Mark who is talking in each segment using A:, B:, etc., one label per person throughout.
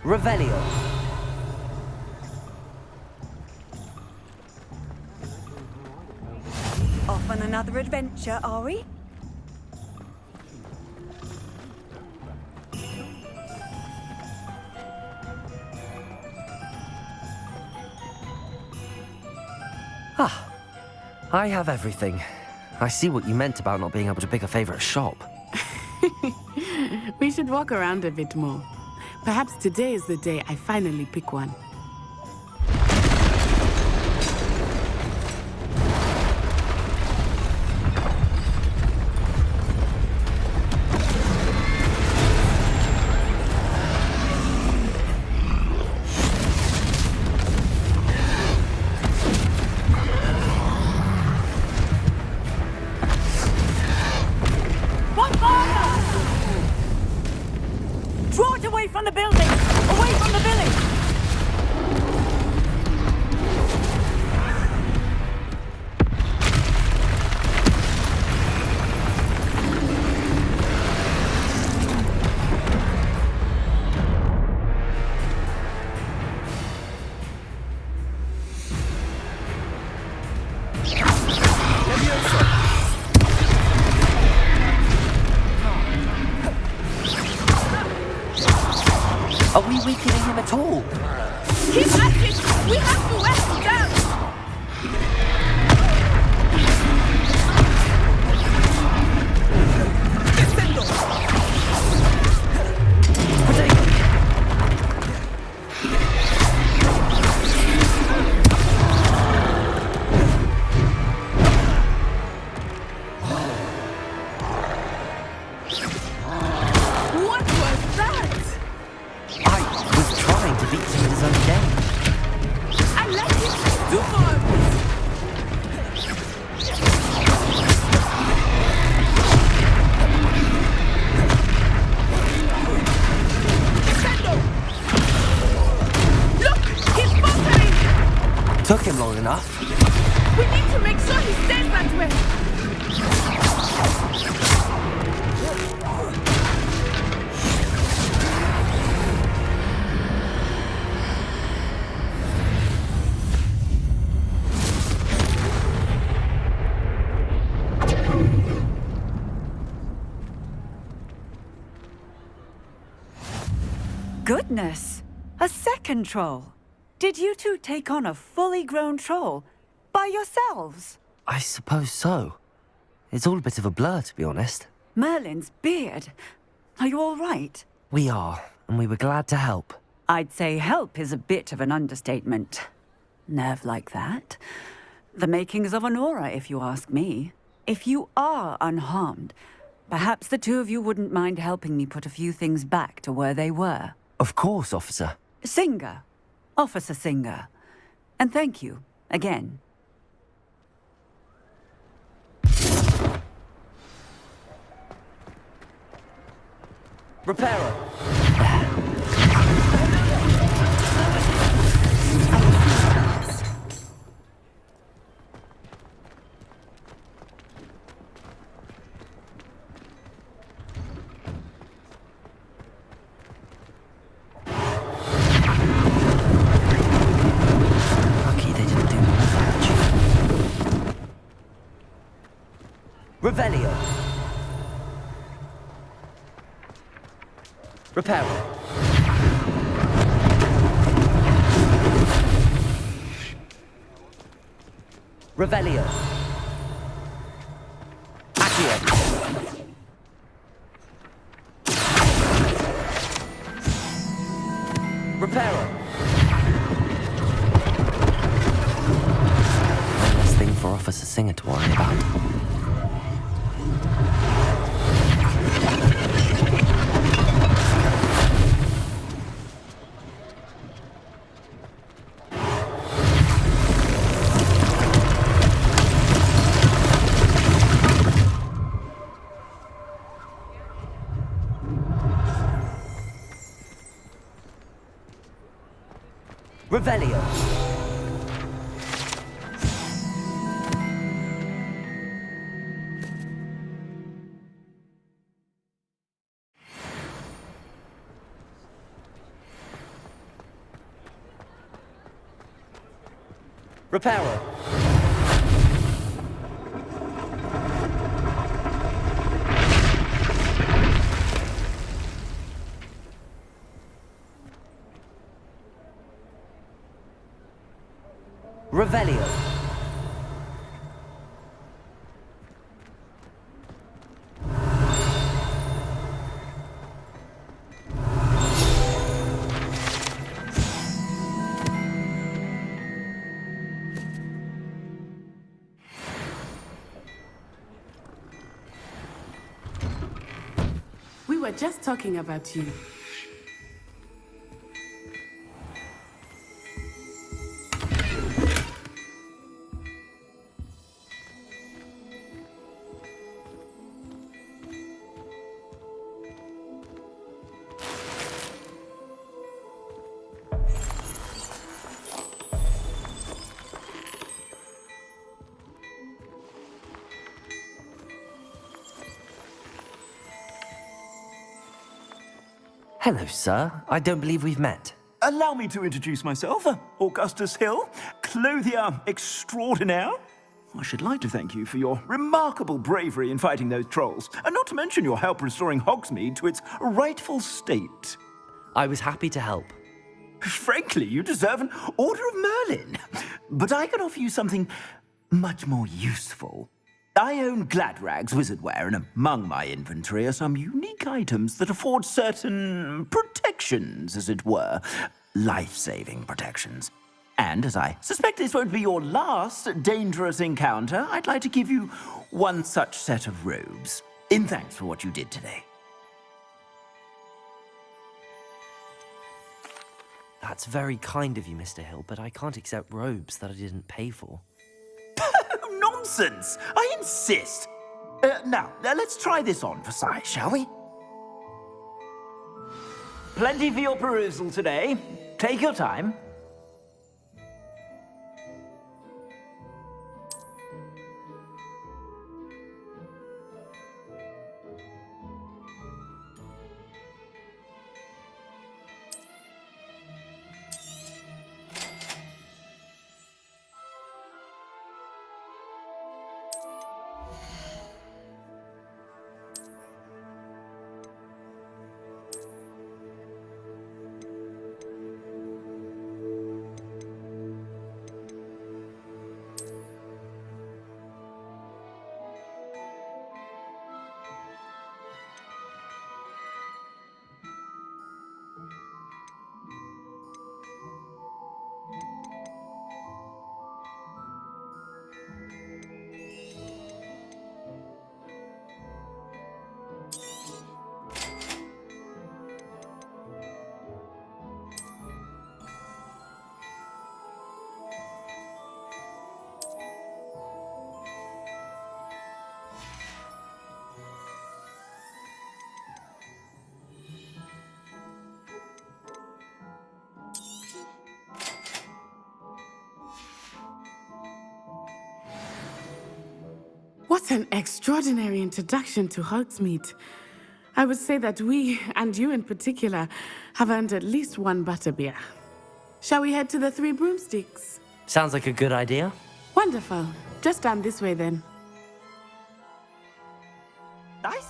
A: Revelio.
B: Off on another adventure, are we?
A: Ah, I have everything. I see what you meant about not being able to pick a favorite shop.
C: We should walk around a bit more. Perhaps today is the day I finally pick one.
B: Draw it away from the building! Away from the village!
A: Are we weakening him at all?
B: Keep at it! We have to wear him down! What was that?
A: I was trying to beat him in his own game.
B: I let him do it! Defendo! Look! He's faltering!
A: Took him long enough.
B: We need to make sure he stays that way! Goodness! A second troll! Did you two take on a fully grown troll? By yourselves?
A: I suppose so. It's all a bit of a blur, to be honest.
B: Merlin's beard. Are you all right?
A: We are, and we were glad to help.
B: I'd say help is a bit of an understatement. Nerve like that. The makings of an aura, if you ask me. If you are unharmed, perhaps the two of you wouldn't mind helping me put a few things back to where they were.
A: Of course, officer.
B: Singer. Officer Singer. And thank you, again.
A: Repairer. Lucky they didn't do more damage. Revelio. Repairer. Revelio. Accio. Repairer. One less thing for Officer Singer to worry about. Revelio. Reparo. Revelio.
C: We were just talking about you.
A: Hello, sir. I don't believe we've met.
D: Allow me to introduce myself, Augustus Hill, clothier extraordinaire. I should like to thank you for your remarkable bravery in fighting those trolls, and not to mention your help restoring Hogsmeade to its rightful state.
A: I was happy to help.
D: Frankly, you deserve an Order of Merlin. But I can offer you something much more useful. I own Gladrag's wizardware, and among my inventory are some unique items that afford certain protections, as it were. Life-saving protections. And as I suspect this won't be your last dangerous encounter, I'd like to give you one such set of robes, in thanks for what you did today.
A: That's very kind of you, Mr. Hill, but I can't accept robes that I didn't pay for.
D: Nonsense! I insist! Now, let's try this on for size, shall we? Plenty for your perusal today. Take your time.
C: What an extraordinary introduction to Hogsmeade. I would say that we, and you in particular, have earned at least one butterbeer. Shall we head to the Three Broomsticks?
A: Sounds like a good idea.
C: Wonderful. Just down this way then.
D: Nice.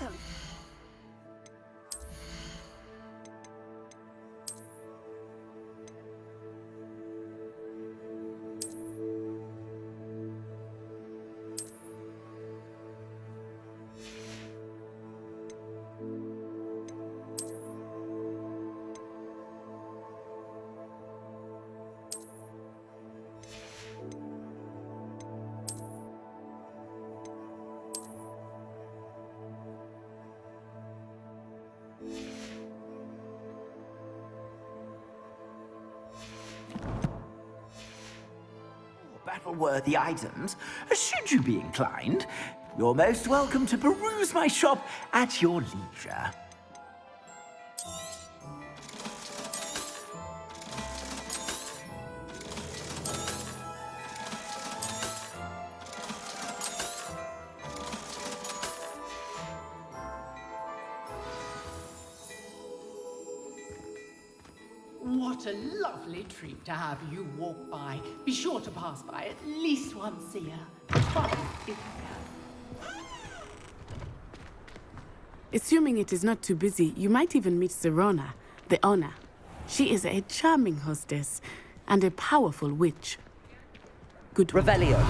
D: Battle-worthy items, should you be inclined. You're most welcome to peruse my shop at your leisure.
E: What What a lovely treat to have you walk by. Be sure to pass by at least once a year. Twice if you can.
C: Assuming it is not too busy, you might even meet Serona, the owner. She is a charming hostess and a powerful witch. Good one.
A: Revelio.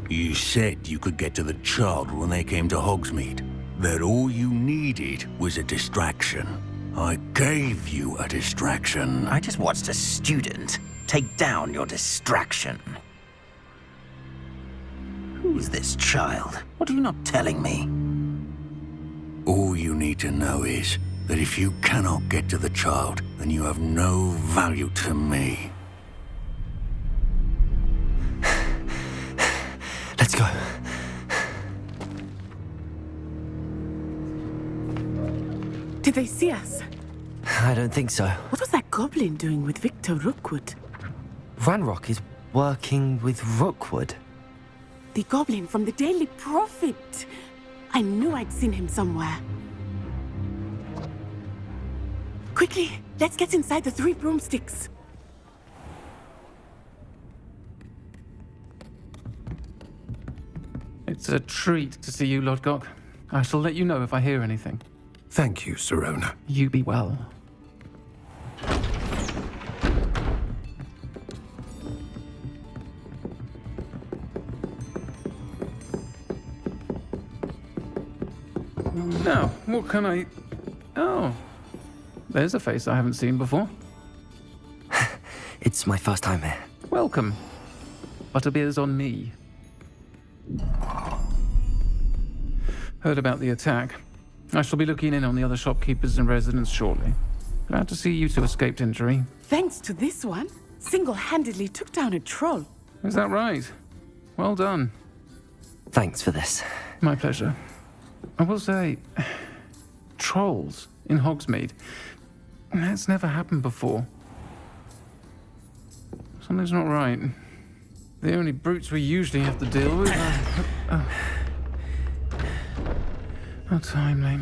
F: You said you could get to the child when they came to Hogsmeade. That all you needed was a distraction. I gave you a distraction.
D: I just watched a student take down your distraction. Who's this child? What are you not telling me?
F: All you need to know is that if you cannot get to the child, then you have no value to me.
A: Let's go.
C: Did they see us?
A: I don't think so.
C: What was that goblin doing with Victor Rookwood?
A: Ranrock is working with Rookwood.
C: The goblin from the Daily Prophet. I knew I'd seen him somewhere. Quickly, let's get inside the 3 broomsticks.
G: It's a treat to see you, Lodgok. I shall let you know if I hear anything.
H: Thank you, Serona.
G: You be well. Now, what can I... Oh, there's a face I haven't seen before.
A: It's my first time here.
G: Welcome. Butterbeer's on me. Heard about the attack. I shall be looking in on the other shopkeepers and residents shortly. Glad to see you two escaped injury.
C: Thanks to this one, single-handedly took down a troll.
G: Is that right? Well done.
A: Thanks for this.
G: My pleasure. I will say, trolls in Hogsmeade. That's never happened before. Something's not right. The only brutes we usually have to deal with are timely.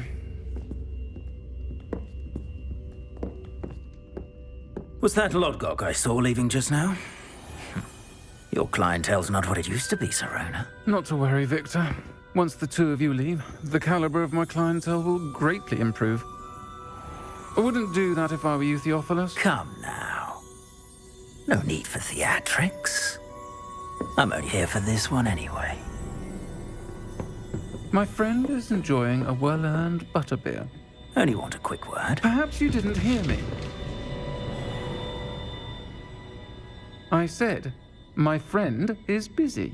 D: Was that Lodgok I saw leaving just now? Your clientele's not what it used to be, Serona.
G: Not to worry, Victor. Once the two of you leave, the caliber of my clientele will greatly improve. I wouldn't do that if I were you, Theophilus.
D: Come now. No need for theatrics. I'm only here for this one anyway.
G: My friend is enjoying a well-earned butterbeer.
D: Only want a quick word.
G: Perhaps you didn't hear me. I said, my friend is busy.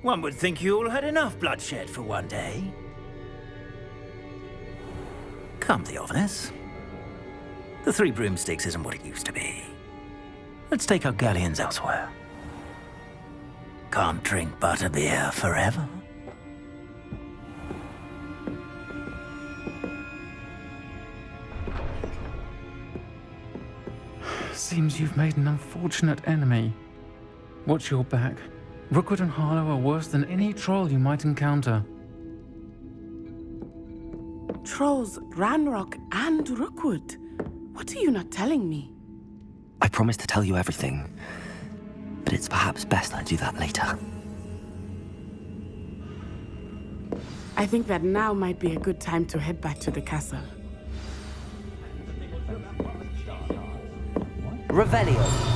D: One would think you all had enough bloodshed for one day. Come, Theophilus. The 3 broomsticks isn't what it used to be. Let's take our galleons elsewhere. Can't drink butterbeer forever.
G: Seems you've made an unfortunate enemy. Watch your back. Rookwood and Harlow are worse than any troll you might encounter.
C: Trolls, Ranrock, and Rookwood. What are you not telling me?
A: I promise to tell you everything, but it's perhaps best I do that later.
C: I think that now might be a good time to head back to the castle.
A: Revelio.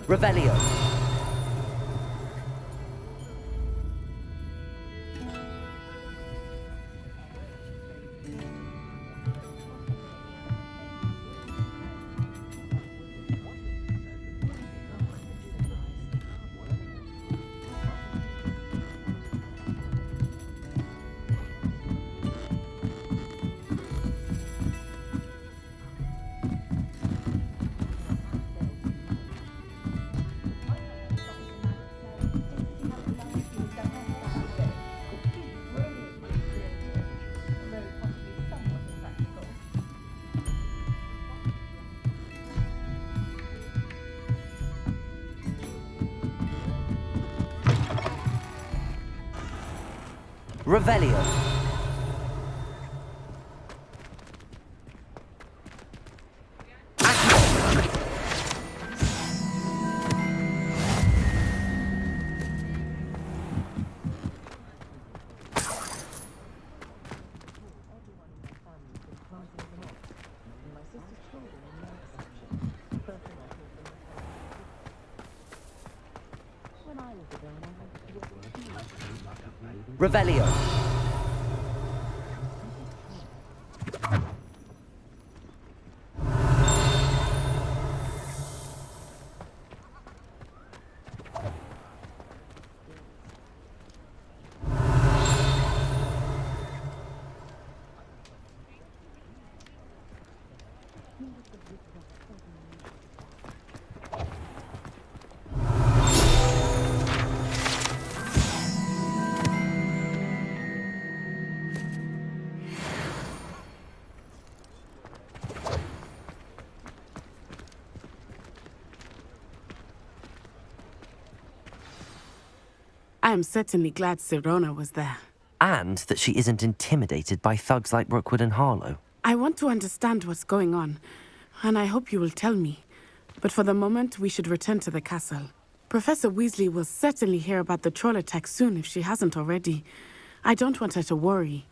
A: Revelio. Revelio. Revelio.
C: I am certainly glad Sirona was there.
A: And that she isn't intimidated by thugs like Rookwood and Harlow.
C: I want to understand what's going on, and I hope you will tell me. But for the moment, we should return to the castle. Professor Weasley will certainly hear about the troll attack soon if she hasn't already. I don't want her to worry.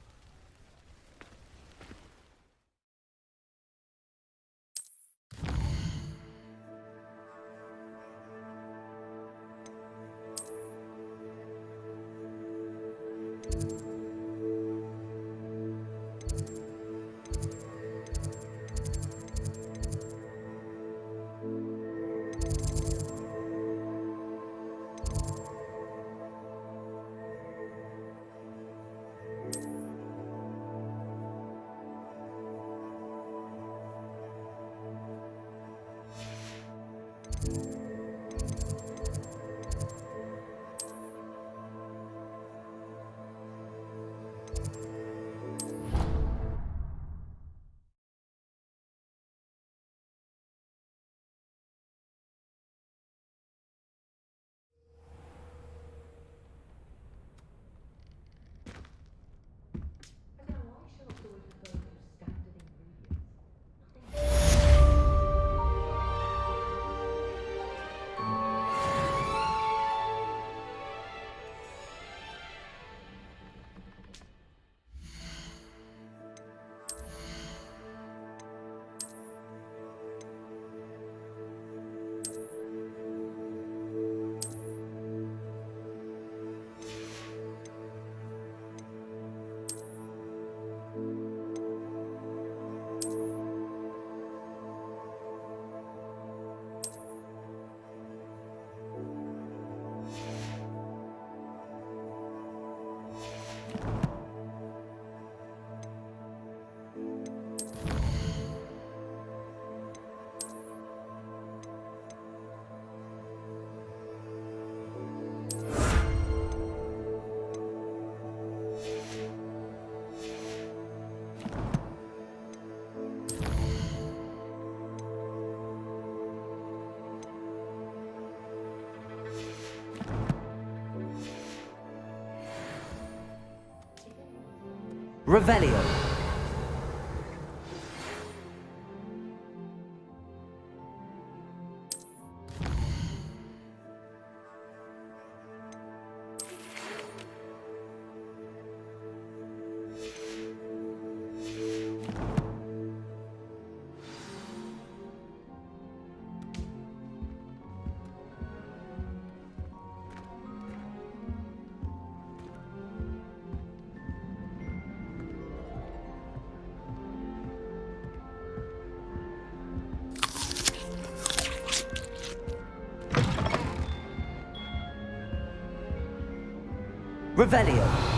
C: Revelio.
A: Revelio.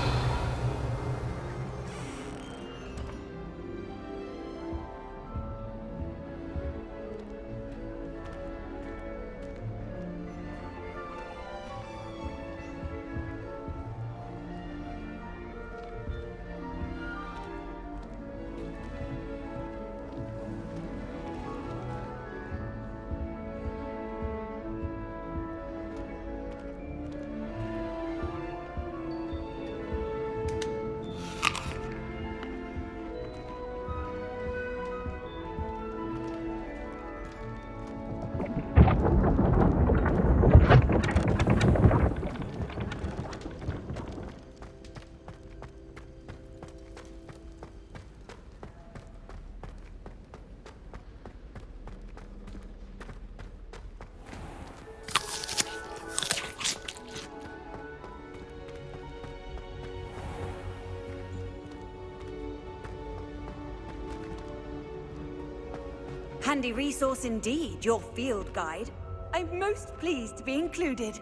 I: Handy resource indeed, your field guide. I'm most pleased to be included.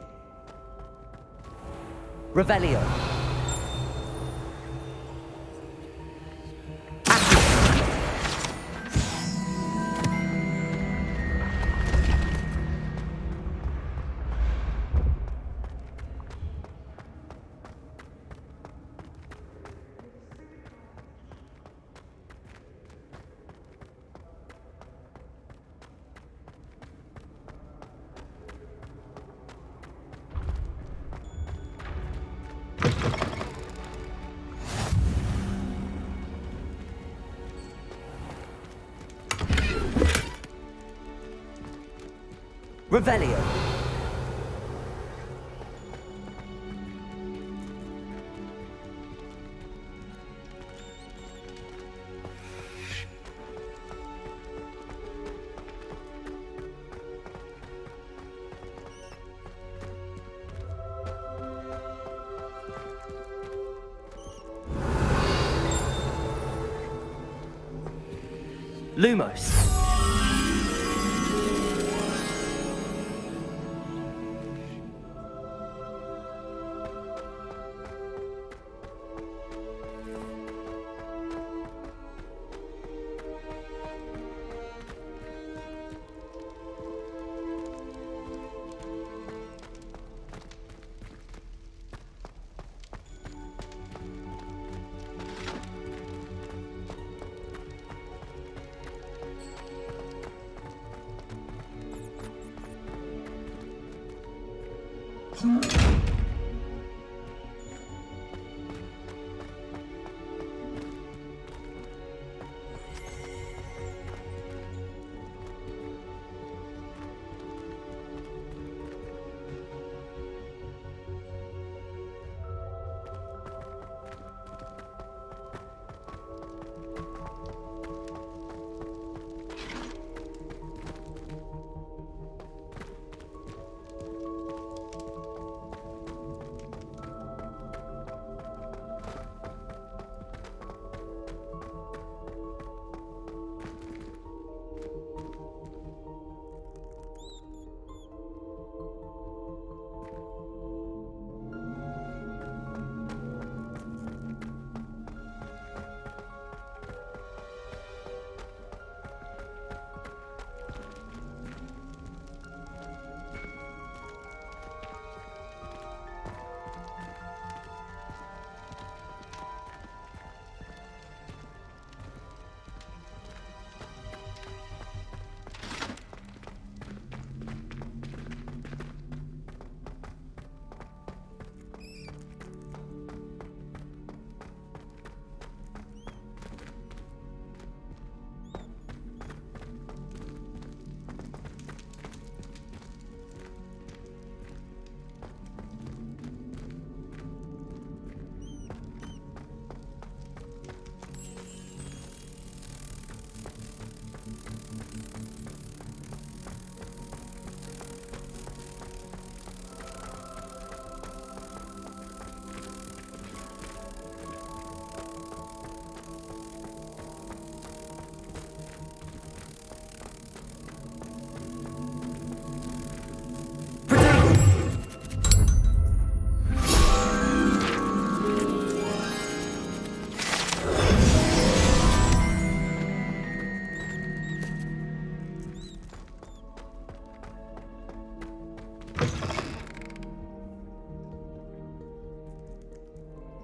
A: Revelio. Revelio. Lumos.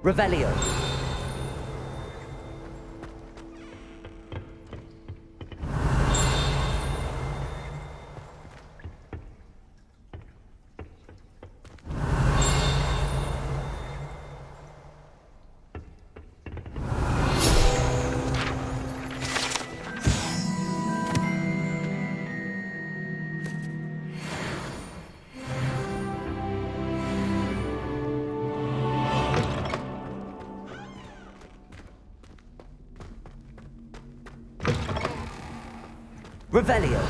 A: Revelio. Revelio.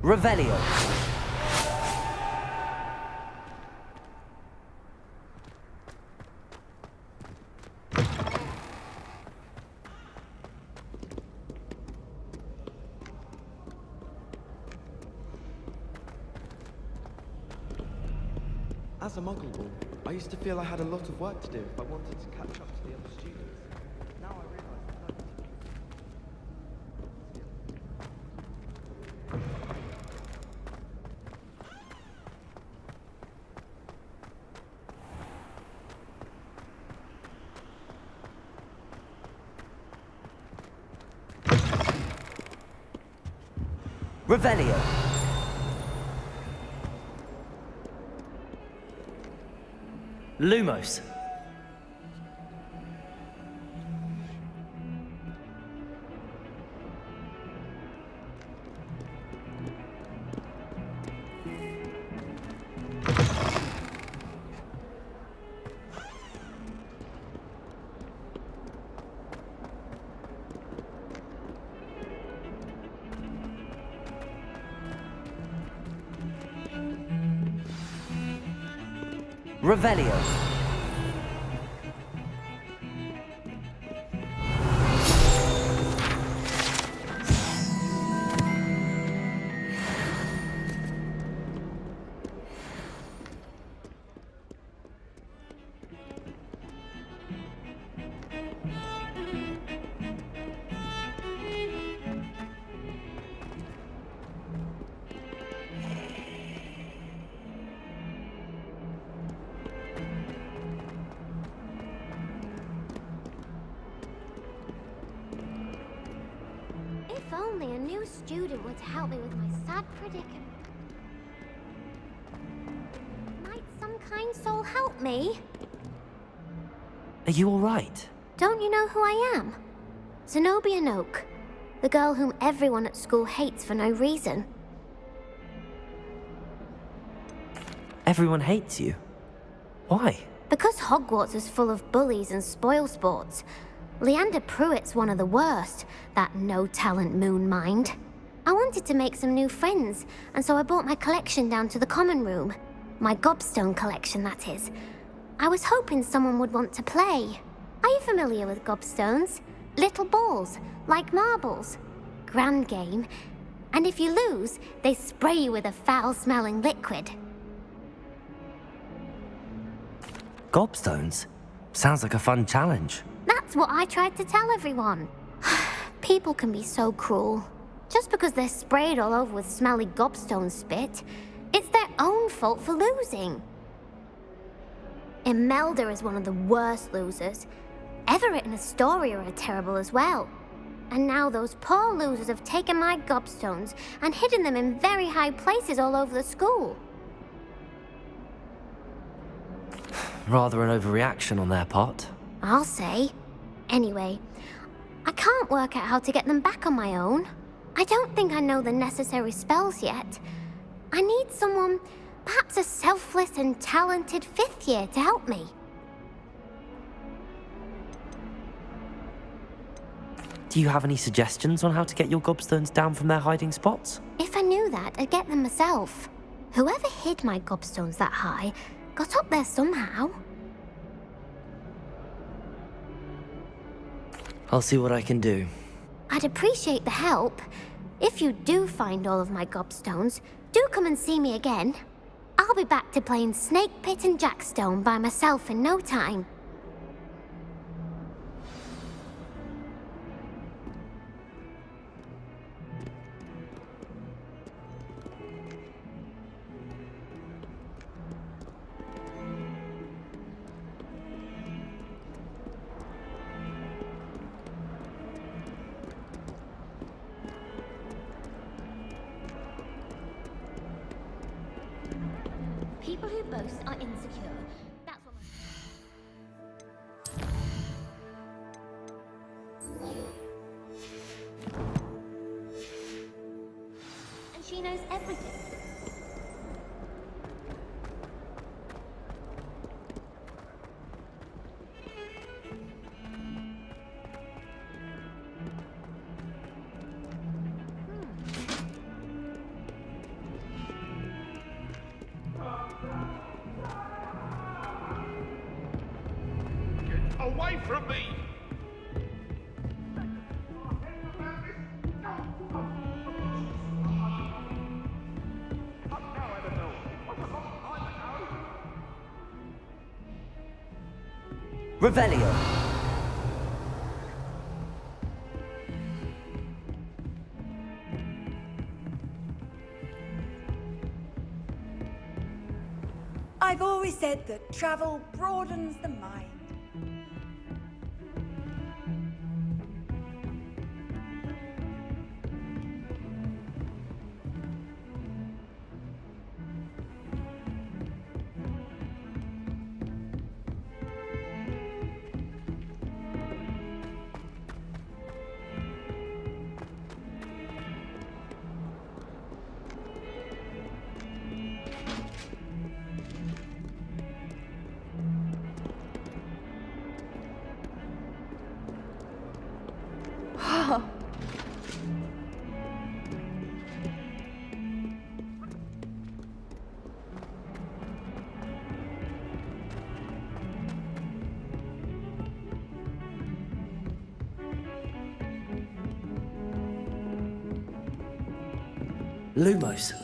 A: Revelio.
J: As a Muggle, I used to feel I had a lot of work to do if I wanted to catch up to the other students. Now I realise that
A: Revelio. Lumos. Revelio.
K: If only a new student were to help me with my sad predicament. Might some kind soul help me?
A: Are you all right?
K: Don't you know who I am? Zenobia Noak, the girl whom everyone at school hates for no reason.
A: Everyone hates you. Why?
K: Because Hogwarts is full of bullies and spoilsports. Leander Pruitt's one of the worst, that no-talent moon mind. I wanted to make some new friends, and so I brought my collection down to the common room. My gobstone collection, that is. I was hoping someone would want to play. Are you familiar with gobstones? Little balls, like marbles. Grand game. And if you lose, they spray you with a foul-smelling liquid.
A: Gobstones? Sounds like a fun challenge.
K: That's what I tried to tell everyone. People can be so cruel. Just because they're sprayed all over with smelly gobstone spit, it's their own fault for losing. Imelda is one of the worst losers. Everett and Astoria are terrible as well. And now those poor losers have taken my gobstones and hidden them in very high places all over the school.
A: Rather an overreaction on their part.
K: I'll say. Anyway, I can't work out how to get them back on my own. I don't think I know the necessary spells yet. I need someone, perhaps a selfless and talented 5th year to help me.
A: Do you have any suggestions on how to get your gobstones down from their hiding spots?
K: If I knew that, I'd get them myself. Whoever hid my gobstones that high got up there somehow.
A: I'll see what I can do.
K: I'd appreciate the help. If you do find all of my gobstones, do come and see me again. I'll be back to playing Snake Pit and Jackstone by myself in no time. People who boast are insecure. That's what and she knows everything.
L: Away from me!
A: Revelio.
I: I've always said that travel broadens the mind.
A: Lumos.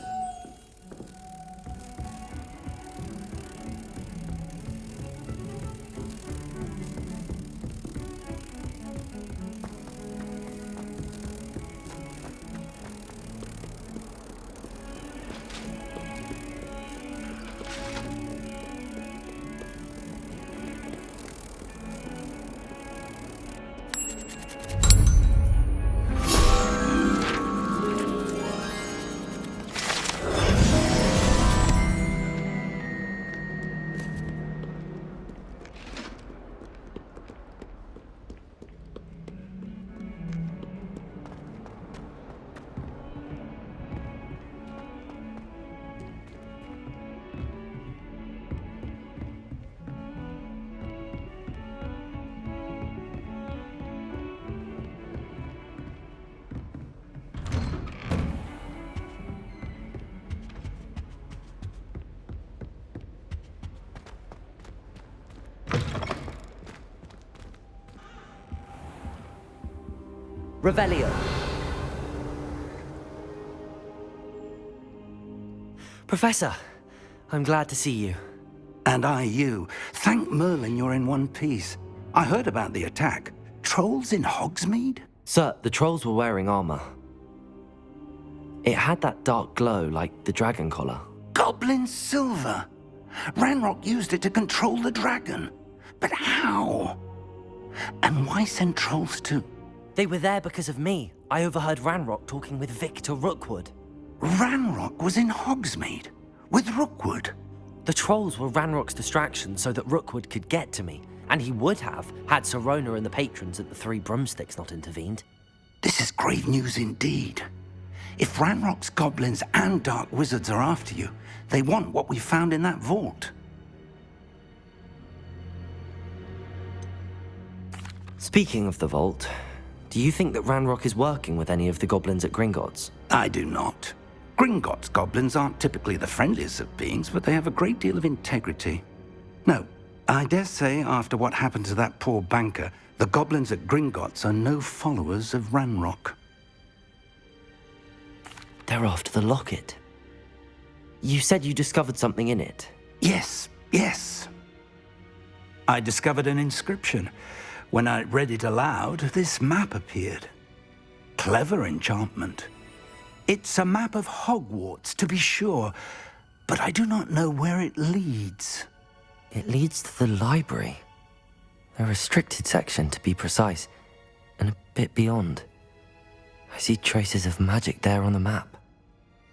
A: Revelio. Professor, I'm glad to see you.
F: And I you. Thank Merlin you're in one piece. I heard about the attack. Trolls in Hogsmeade?
A: Sir, the trolls were wearing armor. It had that dark glow like the dragon collar.
F: Goblin silver! Ranrock used it to control the dragon. But how? And why send trolls to...
A: They were there because of me. I overheard Ranrock talking with Victor Rookwood.
F: Ranrock was in Hogsmeade? With Rookwood?
A: The trolls were Ranrock's distraction so that Rookwood could get to me. And he would have, had Sirona and the patrons at the Three Broomsticks not intervened.
F: This is grave news indeed.
L: If Ranrock's goblins and dark wizards are after you, they want what we found in that vault.
A: Speaking of the vault, do you think that Ranrock is working with any of the goblins at Gringotts?
L: I do not. Gringotts goblins aren't typically the friendliest of beings, but they have a great deal of integrity. No, I dare say after what happened to that poor banker, the goblins at Gringotts are no followers of Ranrock.
A: They're after the locket. You said you discovered something in it.
L: Yes. I discovered an inscription. When I read it aloud, this map appeared. Clever enchantment. It's a map of Hogwarts, to be sure, but I do not know where it leads.
A: It leads to the library. A restricted section, to be precise, and a bit beyond. I see traces of magic there on the map.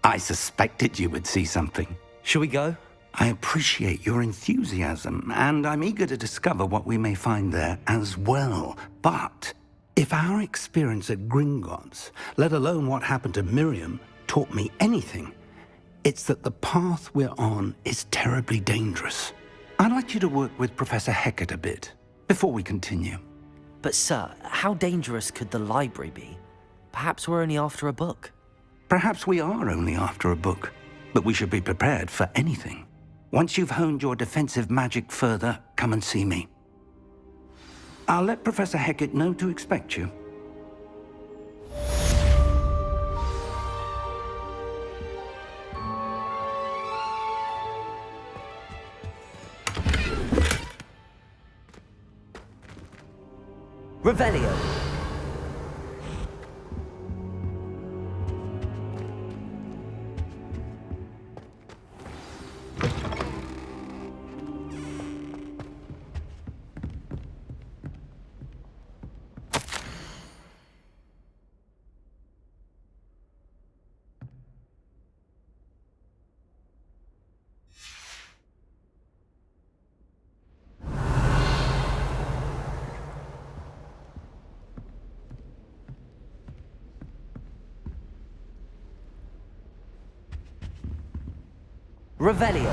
L: I suspected you would see something.
A: Shall we go?
L: I appreciate your enthusiasm, and I'm eager to discover what we may find there as well. But if our experience at Gringotts, let alone what happened to Miriam, taught me anything, it's that the path we're on is terribly dangerous. I'd like you to work with Professor Hecat a bit before we continue.
A: But sir, how dangerous could the library be? Perhaps we're only after a book.
L: Perhaps we are only after a book, but we should be prepared for anything. Once you've honed your defensive magic further, come and see me. I'll let Professor Hecat know to expect you.
A: Revelio. Revelio.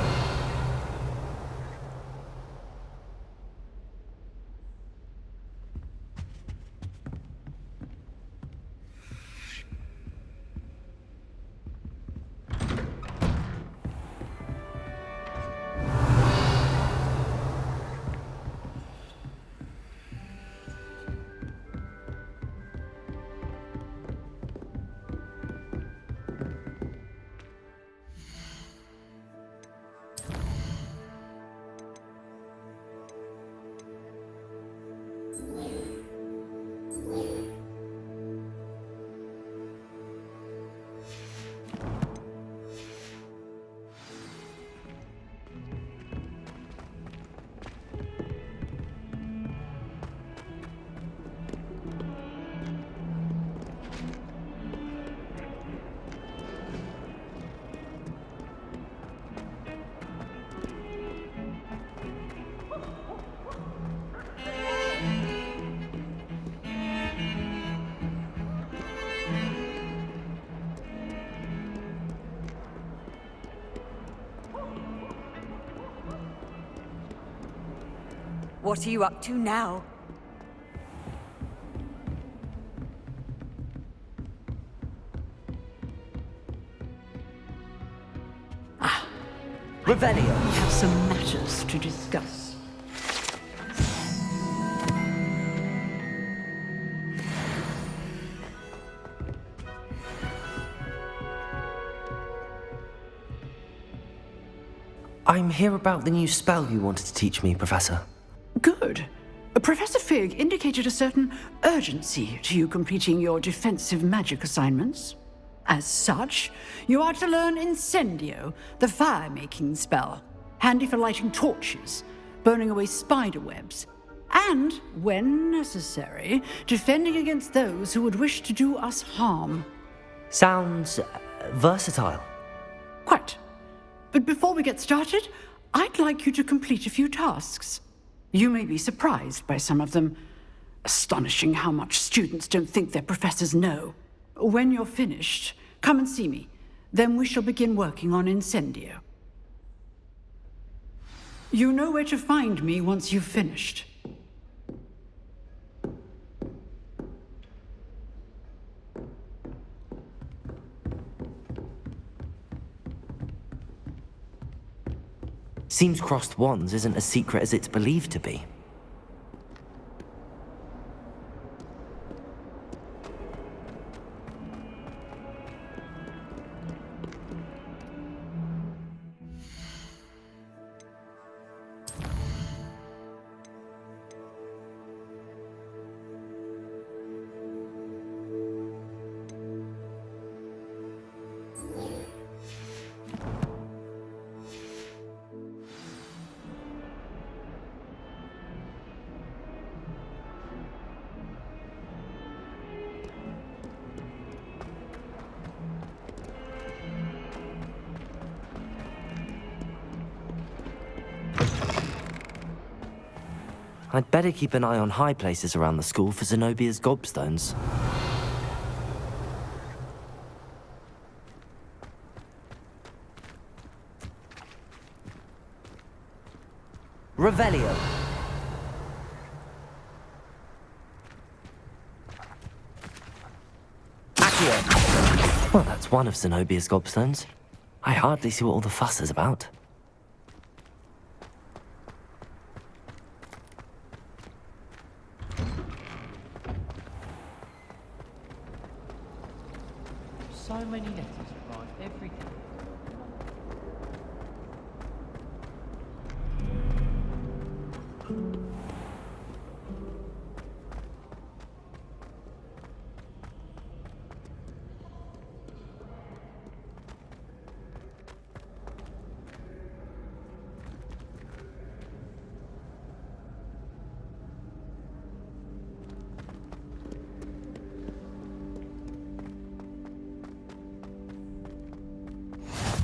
I: What are you up to now?
A: Revelio.
E: We have some matters to discuss.
A: I'm here about the new spell you wanted to teach me, Professor.
E: Good. Professor Fig indicated a certain urgency to you completing your defensive magic assignments. As such, you are to learn Incendio, the fire-making spell, handy for lighting torches, burning away spider webs, and, when necessary, defending against those who would wish to do us harm.
A: Sounds versatile.
E: Quite. But before we get started, I'd like you to complete a few tasks. You may be surprised by some of them. Astonishing how much students don't think their professors know. When you're finished, Come and see me. Then we shall begin working on Incendio. You know where to find me once you've finished.
A: Seems crossed wands isn't as secret as it's believed to be. I'd better keep an eye on high places around the school for Zenobia's gobstones. Revelio. Accio. Well, that's one of Zenobia's gobstones. I hardly see what all the fuss is about.
M: So many letters arrive every day.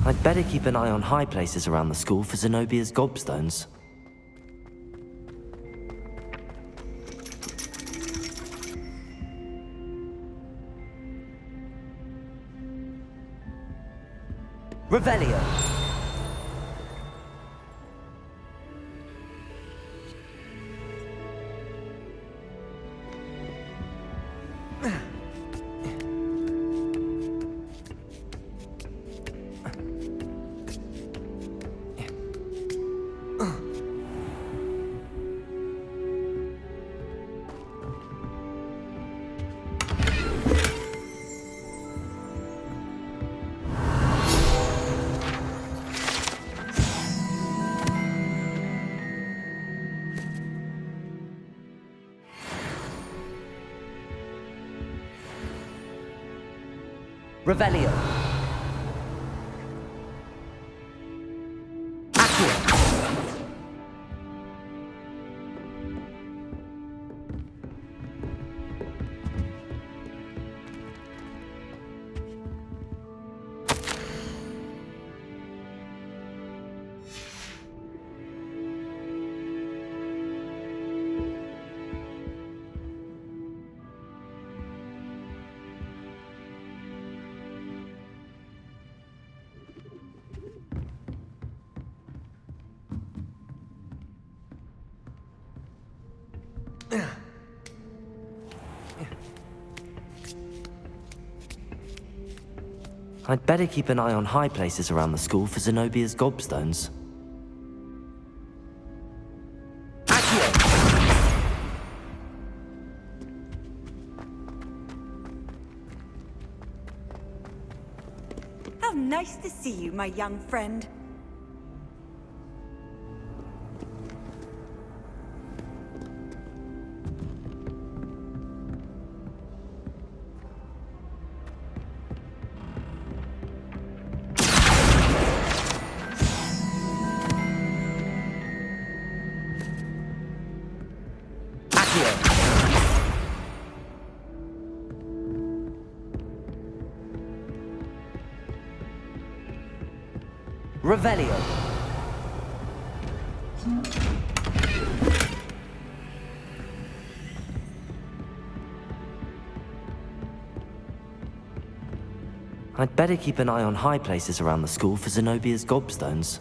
A: I'd better keep an eye on high places around the school for Zenobia's gobstones. Revelio. Revelio. Accio. I'd better keep an eye on high places around the school for Zenobia's gobstones. Accio.
I: How nice to see you, my young friend.
A: Revelio. I'd better keep an eye on high places around the school for Zenobia's gobstones.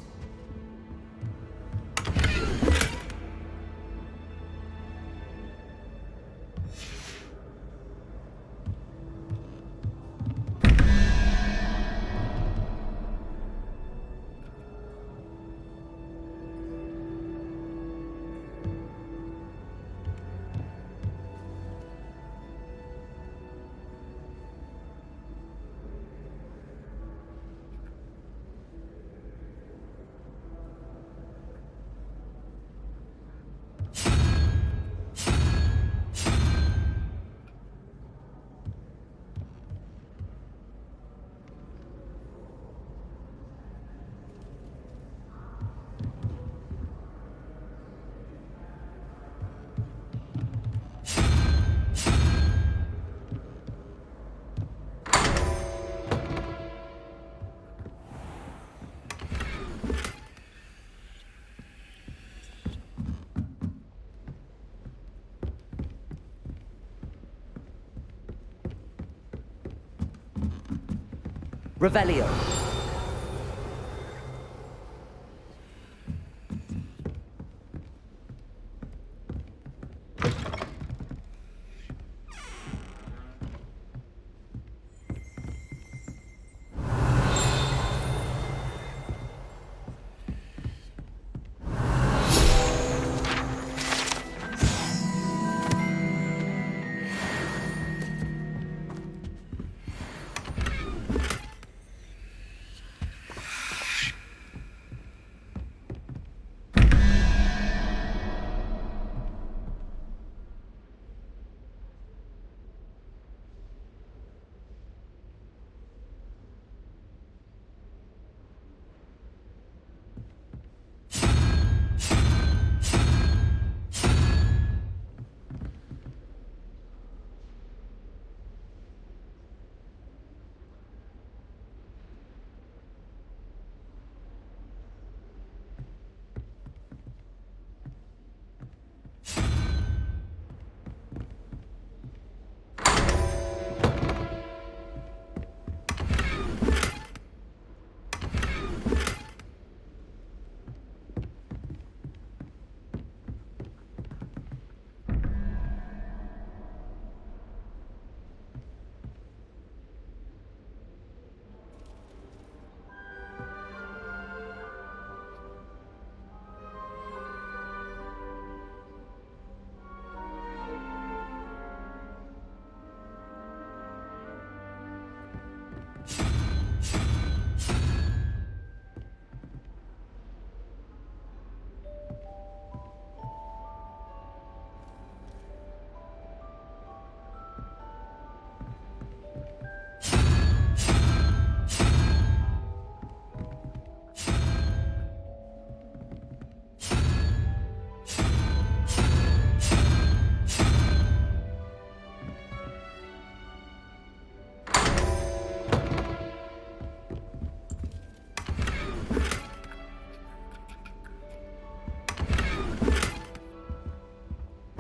N: Revelio.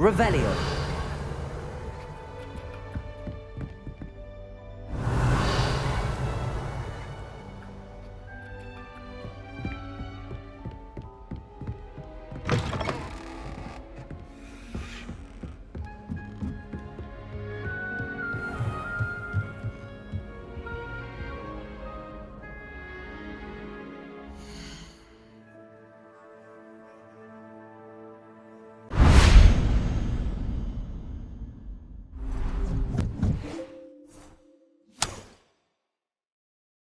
N: Revelio.